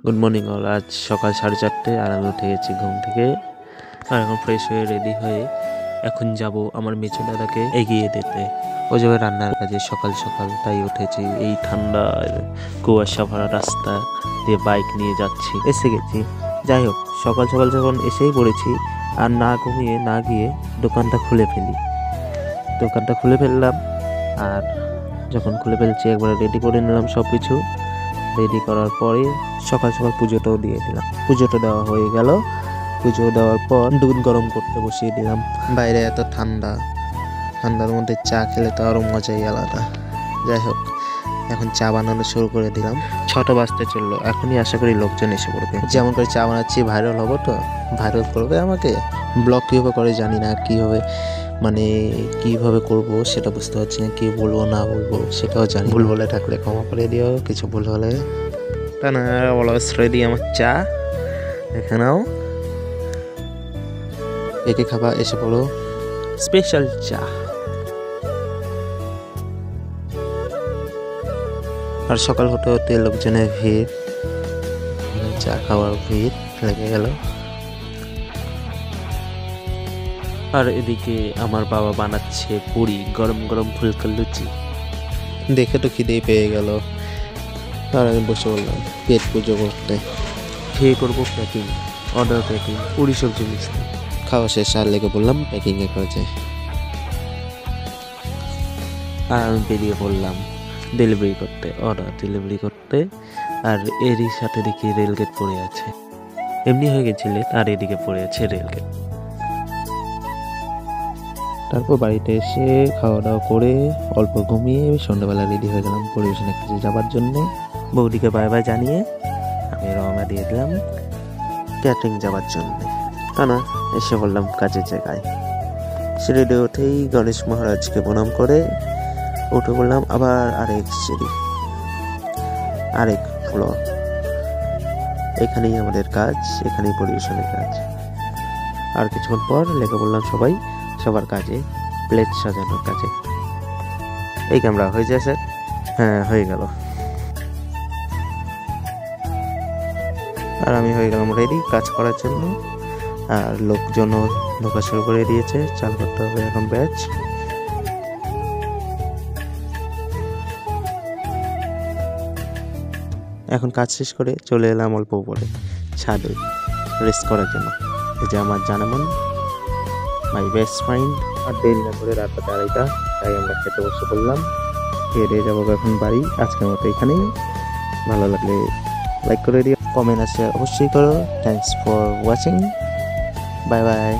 Good morning all. আজ সকাল 4:30 আর আমি উঠে গেছি ঘুম থেকে। আর এখন ফ্রেশ হয়ে রেডি হয়ে এখন যাব আমার মেচো দাদাকে এগিয়ে দিতে। ও যাবে রান্নার কাজে সকাল সকাল, তাই উঠেছি। এই ঠান্ডা কুয়াশা ভরা রাস্তা দিয়ে বাইক নিয়ে যাচ্ছি, এসে গেছি। যাই হোক, সকাল সকাল যখন এসেই পড়েছি, আর না ঘুমিয়ে না গিয়ে দোকানটা খুলে ফেললাম। আর যখন খুলে ফেলছি একবার রেডি করে নিলাম সব কিছু। রেডি করার পরে সকাল সকাল পুজোটাও দিয়ে দিলাম। পুজোটা দেওয়া হয়ে গেল। পুজো দেওয়ার পর দুধ গরম করতে বসিয়ে দিলাম। বাইরে এত ঠান্ডার মধ্যে চা খেলে তো আরও মজাই আলাদা। যাই হোক, এখন চা বানানো শুরু করে দিলাম। 6টা বাজতে চললো। এখনই আশা করি লোকজন এসে পড়বে। যেমন করে চা বানাচ্ছি ভাইরাল হবো, তো ভাইরাল করবে আমাকে। ব্লগ কীভাবে করে জানি না, কীভাবে করবো সেটা বুঝতে পারছি না। কী বলবো না বলবো সেটাও জানি। ভুল বলে থাকলে ক্ষমা করে দিও, কিছু ভুল হলে। তা না, অলওয়েজ রেডি আমার চা। এখানেও একে খাবা, এসে পড়ো। স্পেশাল চা। আর সকাল হতে হতে লোকজনের ভিড়, চা খাওয়ার ভিড় লেগে গেল। আর এদিকে আমার বাবা বানাচ্ছে পুরি, গরম গরম ফুলকা লুচি। দেখে তো খিদেই পেয়ে গেল। আর আমি বসে বললাম পেট পুজো করতে। খেয়ে করবো প্যাকিং, অর্ডার প্যাকিং, পুরি সবজি মিশতে। খাওয়া শেষ আর লেগে বললাম প্যাকিংয়ে কাজে। আর আমি বেরিয়ে পড়লাম অর্ডার ডেলিভারি করতে। আর এরই সাথে দেখি রেলগেট পড়ে আছে। এমনি হয়ে গেছিল, আর এদিকে পড়ে আছে রেলগেট। তারপর বাড়িতে এসে খাওয়া দাওয়া করে অল্প ঘুমিয়ে সন্ধ্যাবেলা রেডি হয়ে গেলাম পরিবেশনের কাছে যাবার জন্যে। বৌদিকে বাই বাই জানিয়ে আমি রওনা দিয়ে দিলাম ক্যাটারিং যাবার জন্যে। তা না, এসে বললাম কাজের জায়গায়। সিঁড়িতে উঠেই গণেশ মহারাজকে প্রণাম করে উঠে বললাম আবার আরেক সিঁড়ি, আরেক ফ্লোর। এখানেই আমাদের কাজ, এখানেই পরিবেশনের কাজ। আর কিছুক্ষণ পর লেগে বললাম সবার কাজে, প্লেট সাজানোর কাজে। এই ক্যামেরা হয়ে যায় স্যার? হ্যাঁ, হয়ে গেল। আর আমি হয়ে গেলাম রেডি কাজ করার জন্য। আর লোকজনও ঢোকা শুরু করে দিয়েছে। চাল করতে হবে এখন ব্যাচ। এখন কাজ শেষ করে চলে এলাম অল্প উপরে ছাদে রেস্ট করার জন্য। এই যে আমার জানামন, মাই বেস্ট ফ্রেন্ড। আর দেরি না করে রাত 2:30, তাই আমরা খেতে বসে পড়লাম। খেয়ে যাবো এখন বাড়ি। আজকের মতো এখানেই। ভালো লাগলে লাইক করে দিও, কমেন্ট আছে অবশ্যই করো। Thanks for watching. Bye bye.